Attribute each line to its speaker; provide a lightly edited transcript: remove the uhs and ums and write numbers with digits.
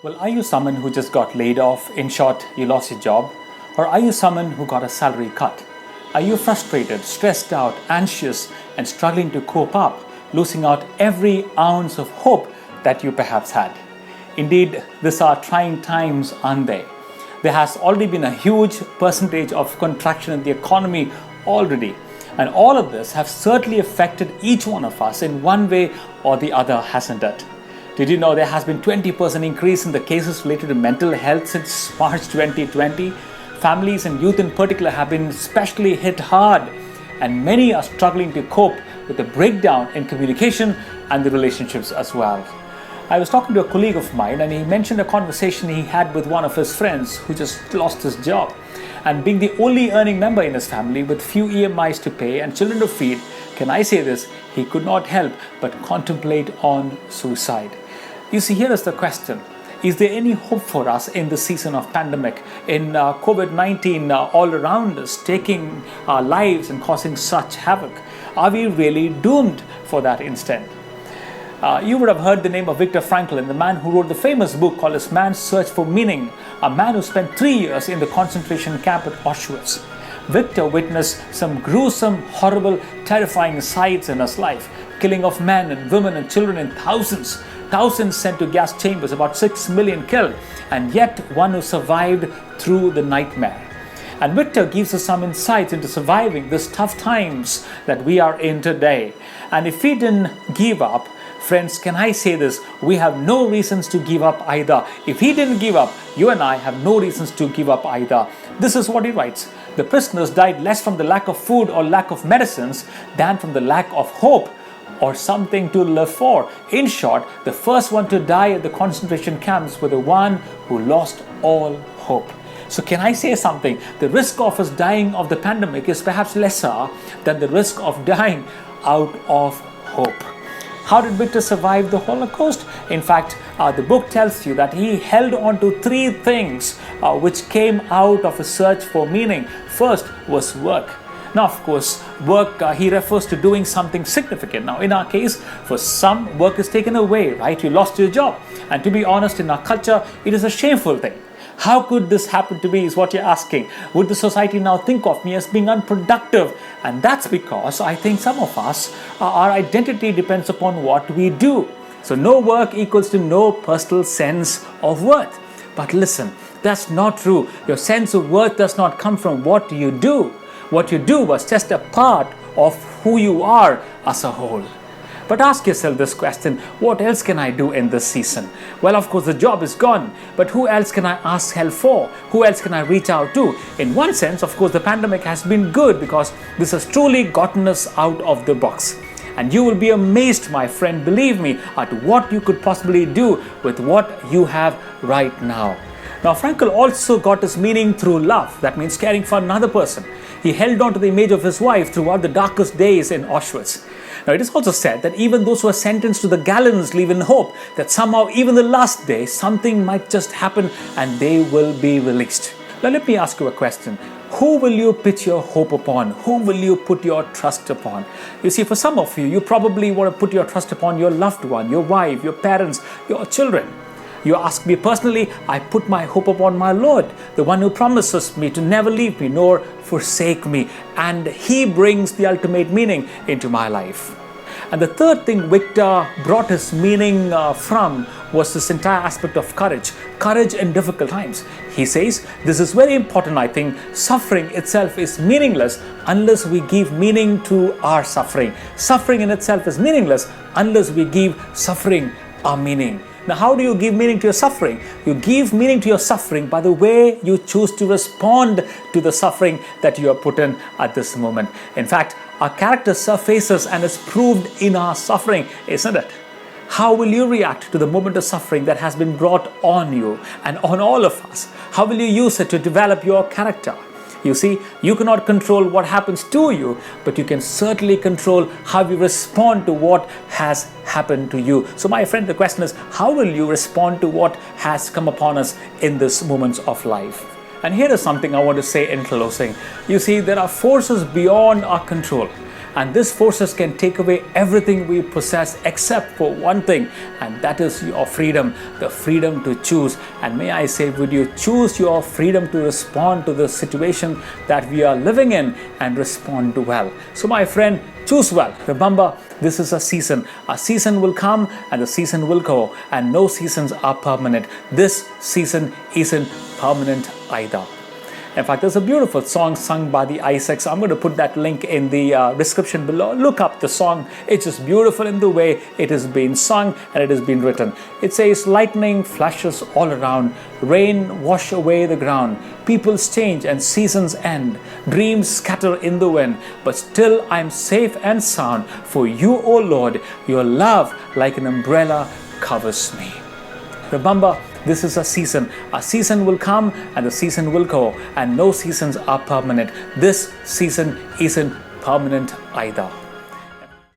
Speaker 1: Well, are you someone who just got laid off? In short, you lost your job? Or are you someone who got a salary cut? Are you frustrated, stressed out, anxious, and struggling to cope up, losing out every ounce of hope that you perhaps had? Indeed, these are trying times, aren't they? There has already been a huge percentage of contraction in the economy already. And all of this have certainly affected each one of us in one way or the other, hasn't it? Did you know there has been 20% increase in the cases related to mental health since March 2020? Families and youth in particular have been especially hit hard, and many are struggling to cope with the breakdown in communication and the relationships as well. I was talking to a colleague of mine, and he mentioned a conversation he had with one of his friends who just lost his job. And being the only earning member in his family with few EMIs to pay and children to feed, can I say this, he could not help but contemplate on suicide. You see, here is the question. Is there any hope for us in the season of pandemic, in COVID-19 all around us, taking our lives and causing such havoc? Are we really doomed for that instead? You would have heard the name of Viktor Frankl, the man who wrote the famous book called *A Man's Search for Meaning*, a man who spent 3 years in the concentration camp at Auschwitz. Viktor witnessed some gruesome, horrible, terrifying sights in his life. Killing of men and women and children in thousands sent to gas chambers, about 6 million killed, and yet one who survived through the nightmare. And Viktor gives us some insights into surviving these tough times that we are in today. And if we didn't give up, friends, can I say this? We have no reasons to give up either. If he didn't give up, you and I have no reasons to give up either. This is what he writes. The prisoners died less from the lack of food or lack of medicines than from the lack of hope or something to live for. In short, the first one to die at the concentration camps were the one who lost all hope. So can I say something? The risk of us dying of the pandemic is perhaps lesser than the risk of dying out of hope. How did Viktor survive the Holocaust? In fact, the book tells you that he held on to 3 things which came out of a search for meaning. First was work. Now, of course, work, he refers to doing something significant. Now, in our case, for some, work is taken away, right? You lost your job. And to be honest, in our culture, it is a shameful thing. How could this happen to me is what you're asking. Would the society now think of me as being unproductive? And that's because I think some of us, our identity depends upon what we do. So no work equals to no personal sense of worth. But listen, that's not true. Your sense of worth does not come from what you do. What you do was just a part of who you are as a whole. But ask yourself this question, what else can I do in this season? Well, of course, the job is gone, but who else can I ask help for? Who else can I reach out to? In one sense, of course, the pandemic has been good because this has truly gotten us out of the box. And you will be amazed, my friend, believe me, at what you could possibly do with what you have right now. Now, Frankl also got his meaning through love. That means caring for another person. He held on to the image of his wife throughout the darkest days in Auschwitz. Now, it is also said that even those who are sentenced to the gallows live in hope that somehow, even the last day, something might just happen and they will be released. Now, let me ask you a question. Who will you put your hope upon? Who will you put your trust upon? You see, for some of you, you probably want to put your trust upon your loved one, your wife, your parents, your children. You ask me personally, I put my hope upon my Lord, the one who promises me to never leave me nor forsake me. And he brings the ultimate meaning into my life. And the third thing Viktor brought his meaning from was this entire aspect of courage. Courage in difficult times. He says, this is very important, I think. Suffering itself is meaningless unless we give meaning to our suffering. Suffering in itself is meaningless unless we give suffering our meaning. Now, how do you give meaning to your suffering? You give meaning to your suffering by the way you choose to respond to the suffering that you are put in at this moment. In fact, our character surfaces and is proved in our suffering, isn't it? How will you react to the moment of suffering that has been brought on you and on all of us? How will you use it to develop your character? You see, you cannot control what happens to you, but you can certainly control how you respond to what has happened to you. So my friend, the question is, how will you respond to what has come upon us in these moments of life? And here is something I want to say in closing. You see, there are forces beyond our control. And these forces can take away everything we possess except for one thing, and that is your freedom, the freedom to choose. And may I say, would you choose your freedom to respond to the situation that we are living in and respond well? So my friend, choose well. Remember, this is a season. A season will come and the season will go, and no seasons are permanent. This season isn't permanent either. In fact, there's a beautiful song sung by the Isaacs. I'm going to put that link in the description below. Look up the song. It's just beautiful in the way it has been sung and it has been written. It says, lightning flashes all around, rain wash away the ground, peoples change and seasons end, dreams scatter in the wind, but still I'm safe and sound, for you, O Lord, your love like an umbrella covers me. Remember, this is a season. A season will come and the season will go, and no seasons are permanent. This season isn't permanent either.